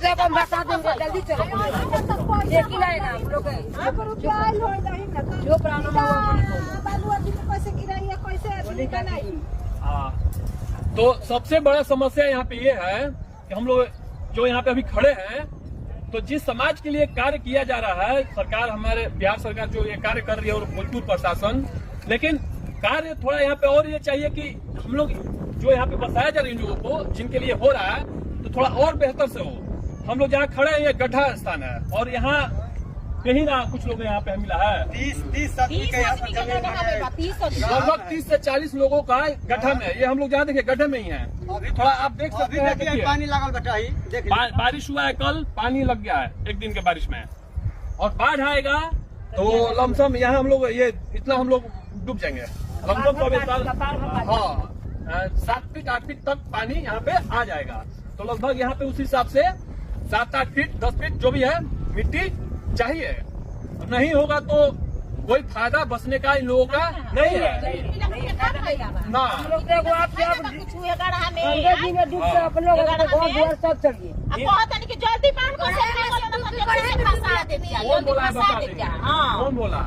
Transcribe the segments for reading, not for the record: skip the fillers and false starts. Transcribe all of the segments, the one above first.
रुपया को हम बता देंगे, जल्दी चलो। लेकिन आएगा हम लोग जो प्राण तो सबसे बड़ा समस्या यहाँ पे ये है कि हम लोग जो यहाँ पे अभी खड़े हैं, तो जिस समाज के लिए कार्य किया जा रहा है, सरकार हमारे बिहार सरकार जो ये कार्य कर रही है और भोजपुर प्रशासन, लेकिन कार्य थोड़ा यहाँ पे और ये चाहिए कि हम लोग जो यहाँ पे बसाया जा रहा है इन लोगों को, जिनके लिए हो रहा है, तो थोड़ा और बेहतर से हो। हम लोग जहाँ खड़े हैं ये गड्ढा स्थान है और यहाँ कहीं ना कुछ लोग यहाँ पे मिला है 30 लगभग 30 से 40 लोगों का गड्ढा में। ये हम लोग जहाँ देखिए गड्ढे में ही है। थोड़ा आप देख सकते हैं, देखिए पानी लागल बेटा ही बारिश हुआ है, कल पानी लग गया है एक दिन के बारिश में, और बाढ़ आएगा तो लमसम यहाँ हम लोग ये इतना हम लोग डूब जाएंगे लमसम। हाँ 7 फीट 8 फीट तक पानी यहाँ पे आ जाएगा। तो लगभग यहाँ पे उस हिसाब से 7-8 फीट 10 फीट जो भी है मिट्टी चाहिए। नहीं होगा तो कोई फायदा बचने का इन लोगों का नहीं है ना। अपन लोग सब चलिए कौन बोला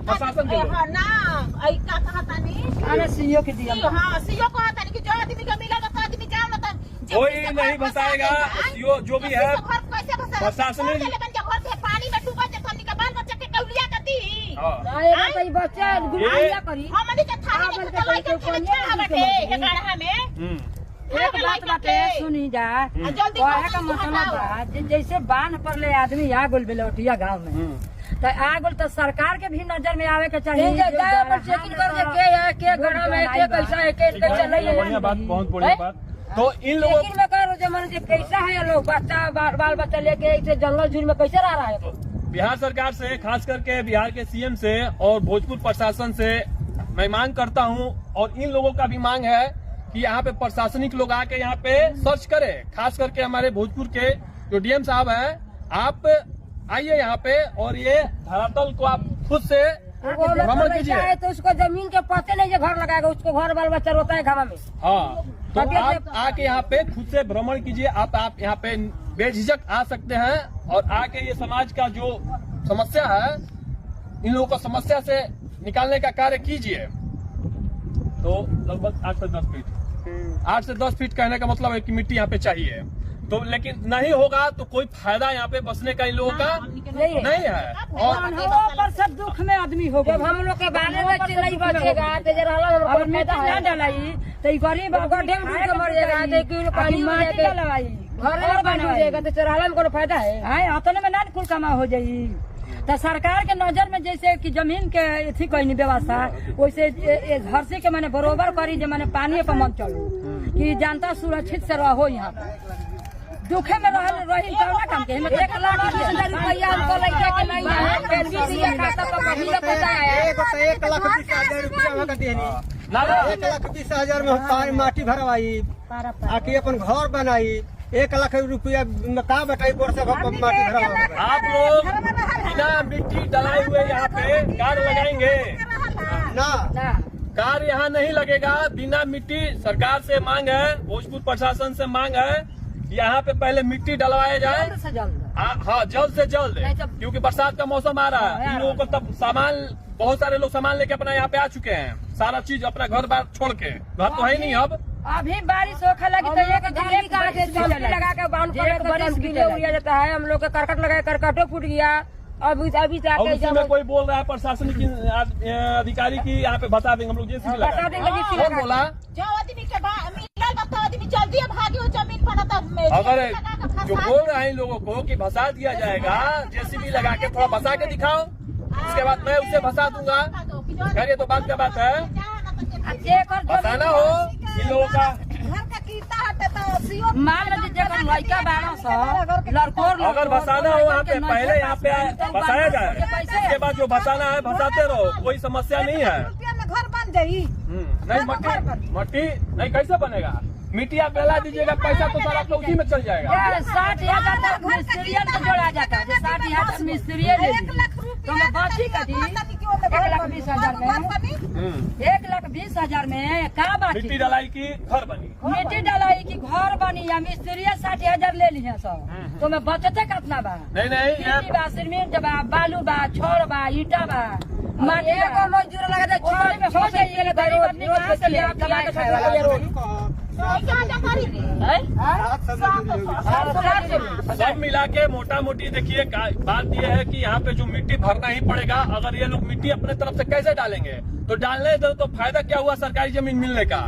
प्रशासन सीओ के दिया कोई नहीं फंसाएगा। जो भी है प्रशासनिक पानी में डूबा के बाल बच्चा के कौलिया करती बच्चा करी एक बात बाटे सुनी जा, का मतलब जैसे बांध पर ले आदमी आ गोल बेलौटिया गाँव में, तो आ गोल तो सरकार के भी नजर में आवे के चाहिए। चेकिंग कर के के गढ़ा में के कैसा है के बढ़िया बात, बहुत बढ़िया बात। तो इन लोगों में करो जमाने से कैसा है लोग बच्चा बाल बच्चा लेके ऐसे जंगल झूल में कैसे रह रहा है। तो बिहार सरकार से, खास करके बिहार के सीएम से और भोजपुर प्रशासन से मैं मांग करता हूं, और इन लोगों का भी मांग है कि यहाँ पे प्रशासनिक लोग आके यहाँ पे सर्च करें। खास करके हमारे भोजपुर के जो डीएम साहब हैं, आप आइए यहाँ पे और ये धरातल को आप खुद से भ्रमण कीजिए। तो उसको जमीन के पते नहीं जो घर लगाएगा, उसको घर बाल बच्चा रोता है घामा में। हाँ, तो आप आके यहाँ पे खुद से भ्रमण कीजिए। आप यहाँ पे बेझिझक आ सकते हैं और आके ये समाज का जो समस्या है, इन लोगों को समस्या से निकालने का कार्य कीजिए। तो लगभग 8 से 10 फीट 8 से 10 फीट कहने का मतलब है कि मिट्टी यहाँ पे चाहिए। तो लेकिन नहीं होगा तो कोई फायदा यहाँ पे बसने का इन लोगों का नहीं है। और सब दुख में आदमी होगा, हम लोग के बाले में नहीं बचेगा तो मिट्टी न डलाई तो गरीब गड्ढे में मर जाएगा, पानी माटी डलवाई घर बन जाएगा तो चढ़ाला में कोनो फायदा है। अतने में ना कुल कमा हो जाये। तो सरकार के नजर में जैसे कि जमीन के अथी कहीं व्यवस्था, वैसे धरती के मैंने बरोबर करी जो मैंने पानी पर मन चलो कि जनता सुरक्षित से रहो। यहाँ दुखे में रही काम के 1 लाख 20,000 रुपया हमको लगे के नहीं है, फिर भी दिया खाता तो कभी ना पता है। 1,20,000 रुपया 1,20,000 में पानी माटी भरवाई आके अपन घर बनाई। 1 लाख रुपया में का बताई बोर से माटी भरवा। आप लोग बिना मिट्टी डलाए हुए यहाँ पे कार लगाएंगे ना, कार यहाँ नहीं लगेगा बिना मिट्टी। सरकार से मांग है, भोजपुर प्रशासन से मांग है, यहाँ पे पहले मिट्टी डलवाया जाए। हाँ जल्द से जल्द, क्योंकि बरसात का मौसम आ रहा है। इन लोगों को तब सामान, बहुत सारे लोग सामान लेके अपना यहाँ पे आ चुके हैं, सारा चीज अपना घर बार छोड़ के। घर तो है नहीं अब, अभी बारिश होखे लगी तो लगा के बांध बारिश गिर जाता है। हम लोग का करकट लगाए, करकटो फूट गया। अभी में कोई बोल रहा है प्रशासनिक अधिकारी की यहाँ पे बता देंगे हम लोग, जैसे बता देंगे। कौन बोला? जो आदमी के आदमी जल्दी भागी जमीन पर। अगर जो बोल रहा है इन लोगों को कि भसा दिया जाएगा, जेसीबी लगा के थोड़ा भसा के दिखाओ, उसके बाद मैं उसे भसा दूंगा। खैर ये तो बात क्या बात है, बताना हो इन लोगों का। अगर भसाना हो वहाँ पे पहले यहाँ पे भसाया जाए, उसके बाद जो भसाना है भसाते रहो, कोई समस्या नहीं है। घर बन जाये नहीं, मट्टी नहीं कैसे बनेगा? मिट्टी आप डला दीजिएगा, पैसा तो सारा आपका उसी में चल जाएगा। 60,000 तक मिस्त्री को जोड़ा जाता है, 60,000 मिस्त्री ले तो मैं बाची करी 1,20,000 में, 1,20,000 में का बात? मिट्टी डलाई की घर बनी, मिट्टी डलाई की घर बनी या मिस्त्री 60,000 ले लिया सब, तो मैं बचते कितना बा? नहीं मिट्टी बा, सीमेंट बा, बालू बा, छड़ बा, ईटा बा, माटी को मजदूर लगा दे, छड़ में हो जाइए ले गरीब आदमी कहां से ले आप कमा के खाएगा? सब मिला के मोटा मोटी देखिए बात यह है कि यहाँ पे जो मिट्टी भरना ही पड़ेगा। अगर ये लोग मिट्टी अपने तरफ से कैसे डालेंगे, तो डालने दो तो फायदा क्या हुआ सरकारी जमीन मिलने का?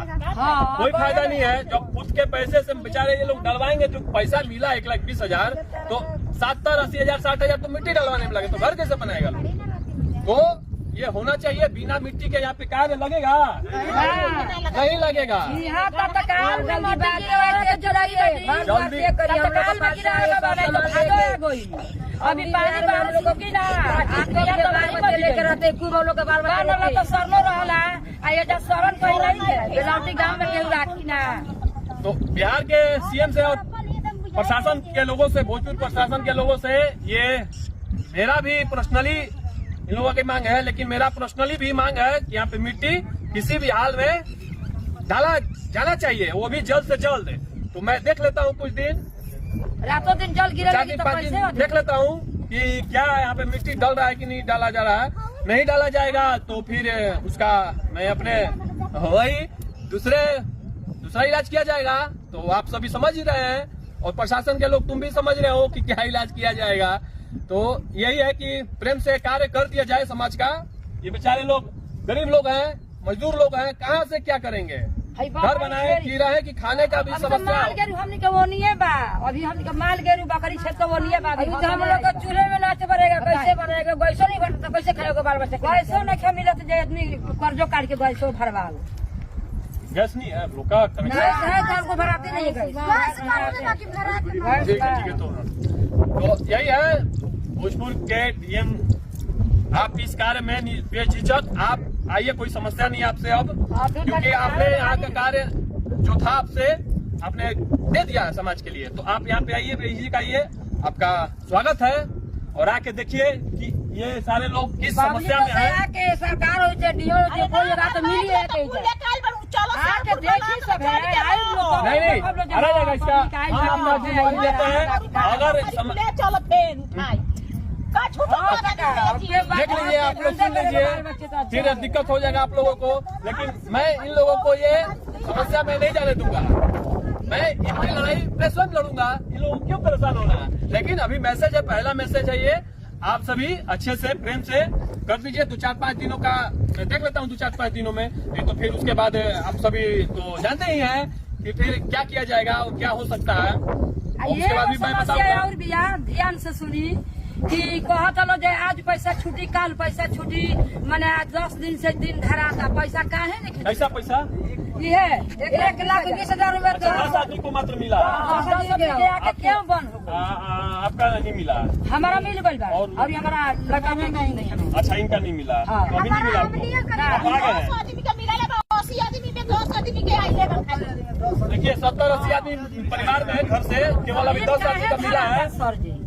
कोई फायदा नहीं है। जब खुद के पैसे से बेचारे ये लोग डलवाएंगे, जो पैसा मिला 1,20,000, तो 70, 80,000, 60,000 तो मिट्टी डलवाने में लगे, तो घर कैसे बनाएगा लोग? तो ये होना चाहिए बिना मिट्टी के। यहाँ पे कार्य लगेगा? नहीं लगेगा। यहाँ तक काम जल्दी बात अभी पानी हम लोग की ना लेकर रहते लोग के बार तो सरनो रहला शरण कहीं नहीं है, बेलौटी गाँव में केहू राखी ना। तो बिहार के सीएम से और प्रशासन के लोगों से, भोजपुर प्रशासन के लोगों से ये मेरा भी पर्सनली इन लोगों की मांग है, लेकिन मेरा पर्सनली भी मांग है कि यहाँ पे मिट्टी किसी भी हाल में डाला जाना चाहिए, वो भी जल्द से जल्द। तो मैं देख लेता हूँ कुछ दिन, रातों दिन जल गिरा 4-5 दिन देख लेता हूँ कि क्या यहाँ पे मिट्टी डल रहा है कि नहीं डाला जा रहा है। नहीं डाला जाएगा तो फिर उसका मैं अपने वही दूसरा इलाज किया जाएगा। तो आप सभी समझ ही रहे हैं और प्रशासन के लोग तुम भी समझ रहे हो कि क्या इलाज किया जाएगा। तो यही है कि प्रेम से कार्य कर दिया जाए समाज का। ये बेचारे लोग गरीब लोग हैं, मजदूर लोग हैं, कहाँ से क्या करेंगे? घर बनाए की रहे कि खाने का भी समस्या। माल गेरू हमने के वो नहीं है बा, अभी हमने माल गेरू बकरी छेद का वो नहीं है बा। अभी तो हम लोग को चूल्हे में नाच बनेगा, कैसे बनेगा? गैसो नहीं बनता, कैसे खाएगा बाल बच्चे? गैसो नहीं खा मिलत जे आदमी कर्जो काट के गैसो भरवा लो। गैस नहीं है, लोग का गैस है तो हमको भराते नहीं है गैस। ठीक है। तो यही है भोजपुर के डीएम, आप इस कार्य में बेझिझक आप आइए, कोई समस्या नहीं आपसे अब, क्योंकि आपने यहाँ का कार्य जो था आपसे आपने दे दिया है समाज के लिए। तो आप यहाँ पे आइए, बेझिझक आइए, आपका स्वागत है। और आके देखिए कि ये सारे लोग किस समस्या में है। के सरकार हो चाहे डीओ हो चाहे कोई बात मिली है आके देखिए सब है। नहीं आ जाएगा इसका हम अपना जिम्मेवारी लेते हैं। अगर देख लीजिए, आप लोग सुन लीजिए, फिर दिक्कत हो जाएगा आप लोगों को। लेकिन मैं इन लोगों को ये समस्या में नहीं जाने दूंगा। मैं इनकी लड़ाई मैं स्वयं लड़ूंगा, इन लोगों को क्यों परेशान होना है। लेकिन अभी मैसेज है, पहला मैसेज है ये, आप सभी अच्छे से प्रेम से कर दीजिए। 2-4-5 दिनों का मैं देख लेता हूँ, 2-4-5 दिनों में। नहीं तो फिर उसके बाद आप सभी तो जानते ही हैं कि फिर क्या किया जाएगा और क्या हो सकता है। उसके बाद भी मैं बताऊंगा। और भी ध्यान से सुनी कि कहा चलो जे आज पैसा छुट्टी, काल पैसा छुट्टी, मैंने आज 10 दिन से दिन धरा था, पैसा काहे नहीं? ऐसा पैसा ये 1,20,000 रुपए 10 आदमी को मात्र मिला, क्यों बंद हो? आपका नहीं मिला? हमारा मिल गई बा और हमारा लड़का में नहीं। अच्छा, इनका नहीं मिला, तो अभी नहीं मिला आपको? आप आ गए हैं। देखिए 70-80 आदमी परिवार में घर से केवल अभी 10 आदमी का मिला है।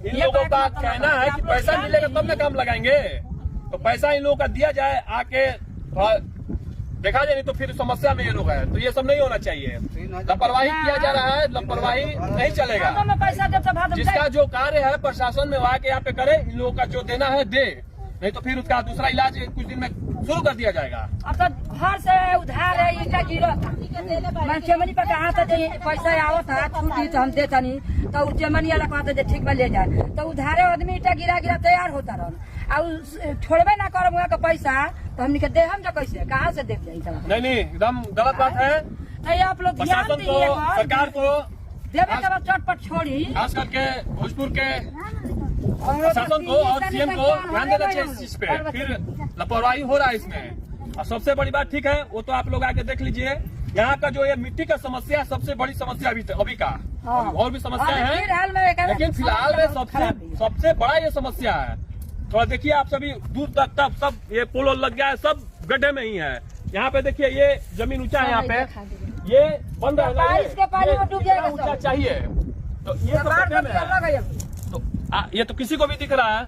इन लोगों का कहना है कि पैसा मिलेगा तब ना काम लगाएंगे। तो पैसा इन लोगों का दिया जाए, आके देखा जाए, नहीं तो फिर समस्या में ये लोग है। तो ये सब नहीं होना चाहिए। लापरवाही किया जा रहा है, लापरवाही नहीं चलेगा। जिसका जो कार्य है प्रशासन में वहाँ के यहाँ पे करे, इन लोगों का जो देना है दे, नहीं तो फिर उसका दूसरा इलाज कुछ दिन में शुरू कर दिया जाएगा। अब तो घर से उधार है, ईटा गिरा मैं चमनी पर कहा था पैसा आवत है छुट्टी तो हम देता नहीं, तो चमनी वाला कहता है ठीक में ले जाए, तो उधारे आदमी ईटा गिरा तैयार होता रहा और छोड़बे ना कर वहाँ का पैसा, तो हमने के दे हम जो कैसे कहाँ से दे? नहीं एकदम गलत बात है। नहीं आप लोग ध्यान दीजिए, सरकार को देवे के बाद चटपट छोड़ी, खास करके भोजपुर के प्रशासन को और सीएम को ध्यान देना चाहिए इस चीज पे। फिर लापरवाही हो रहा है इसमें। और सबसे बड़ी बात, ठीक है वो तो आप लोग आके देख लीजिए, यहाँ का जो ये मिट्टी का समस्या सबसे बड़ी समस्या अभी का, और भी समस्या है, लेकिन फिलहाल में सबसे बड़ा ये समस्या है। थोड़ा देखिए आप सभी दूर तक सब ये पोल लग गया है, सब गड्ढे में ही है। यहाँ पे देखिए ये जमीन ऊंचा है, यहाँ पे ये बन रहा है ना, बारिश के पानी में डूब जाएगा ऊंचा सब। चाहिए, तो ये तो गड्ढे में है। तो ये तो किसी को भी दिख रहा है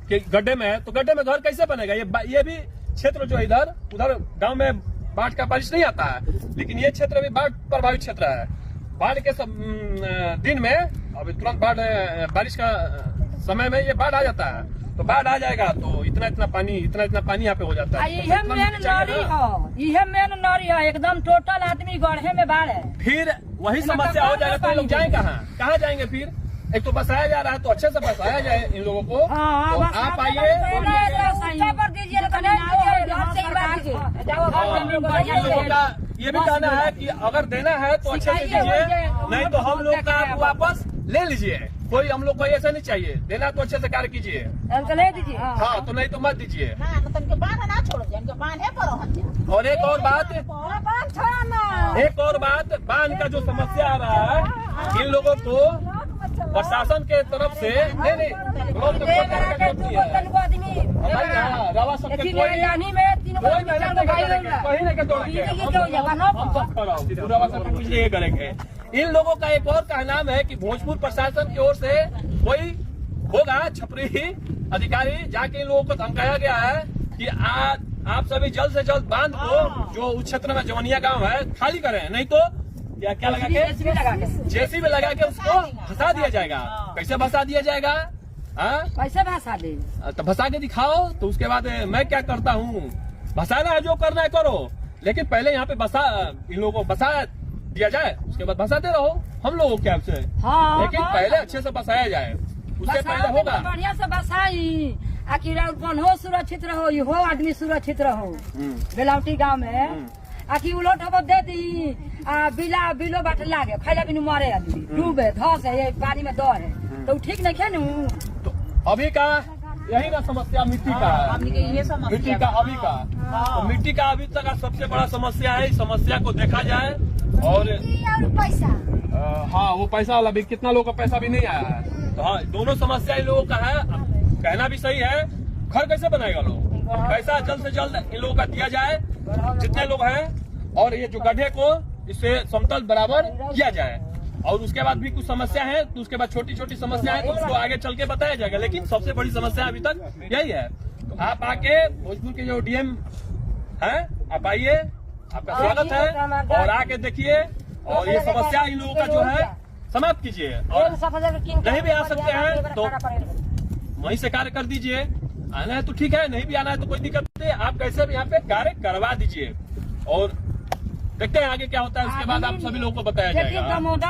कि गड्ढे में है, तो गड्ढे में घर कैसे बनेगा? ये भी क्षेत्र जो इधर उधर गांव में बाढ़ का बारिश नहीं आता है, लेकिन ये क्षेत्र भी बाढ़ प्रभावित क्षेत्र है। बाढ़ के दिन में अभी तुरंत बारिश का समय में ये बाढ़ आ जाता है, तो बाढ़ आ जाएगा तो इतना पानी यहाँ पे हो जाता है। यह मेन नारी है, एकदम टोटल आदमी गढ़े में बाढ़ है। फिर वही समस्या हो जाएगा तो ये लोग जाए कहाँ जाएंगे? फिर एक तो बसाया जा रहा है, तो अच्छे से बसाया जाए इन लोगों को। तो आप आइए, इन लोगों का ये भी कहना है कि अगर देना है तो अच्छे से दीजिए, नहीं तो हम लोग का वापस ले लीजिए। कोई हम लोग को ऐसा नहीं चाहिए, देना तो अच्छे से कार्य कीजिए। दीजिए हाँ, तो नहीं तो मत दीजिए। और एक और बात, बांध का जो समस्या आ रहा है, इन लोगों को प्रशासन के तरफ से नहीं रवा सबके कुछ नहीं करेंगे। इन लोगों का एक और कहना है कि भोजपुर प्रशासन की ओर से कोई होगा छपरी अधिकारी, जाके इन लोगों को धमकाया गया है कि आप सभी जल्द से जल्द बांध को जो उस क्षेत्र में जवनिया गांव है खाली करें, नहीं तो क्या लगा के जेसीबी लगा के उसको फंसा दिया जाएगा। कैसे फंसा दिया जाएगा? कैसे भसा दे? तो फंसा के दिखाओ, तो उसके बाद मैं क्या करता हूँ, भसाना है जो करना है करो, लेकिन पहले यहाँ पे इन लोगों को बसा दिया जाए, उसके बाद भसाते रहो हम लोगों के आपसे। लेकिन पहले अच्छे से बसाया जाए, उससे पहले होगा। बढ़िया से बसाई आखिर हो सुरक्षित रहो, हो आदमी सुरक्षित रहो। बेलावटी गाँव में आखिर उलट हो दे दी बिलो बाट लागे खैला बिनु मरे आदमी डूबे धस है, ये पानी में दौड़ है, तो ठीक नहीं है न। तो अभी का यही ना समस्या मिट्टी का है, मिट्टी का अभी का, तो मिट्टी का अभी तक सबसे बड़ा समस्या है। इस समस्या को देखा जाए और पैसा हाँ, वो पैसा वाला भी, कितना लोगों का पैसा भी नहीं आया है। तो हाँ, दोनों समस्या इन लोगों का है। कहना भी सही है, घर कैसे बनाएगा लोग? पैसा जल्द से जल्द इन लोगों का दिया जाए जितने लोग हैं, और ये जो गड्ढे को इससे समतल बराबर किया जाए। और उसके बाद भी कुछ समस्या है, तो उसके बाद छोटी छोटी समस्या है, तो उसको आगे चल के बताया जाएगा। लेकिन सबसे बड़ी समस्या अभी तक यही है। तो आप आके भोजपुर के जो डीएम है, आप आइए, आपका स्वागत है, और आके देखिए और ये समस्या इन लोगों का जो है समाप्त कीजिए। और नहीं भी आ सकते हैं तो वहीं से कार्य कर दीजिए। आना है तो ठीक है, नहीं भी आना है तो कोई दिक्कत नहीं, आप कैसे भी यहाँ पे कार्य करवा दीजिए। और देखते हैं आगे क्या होता है, उसके बाद आप सभी लोगों को बताया जाएगा।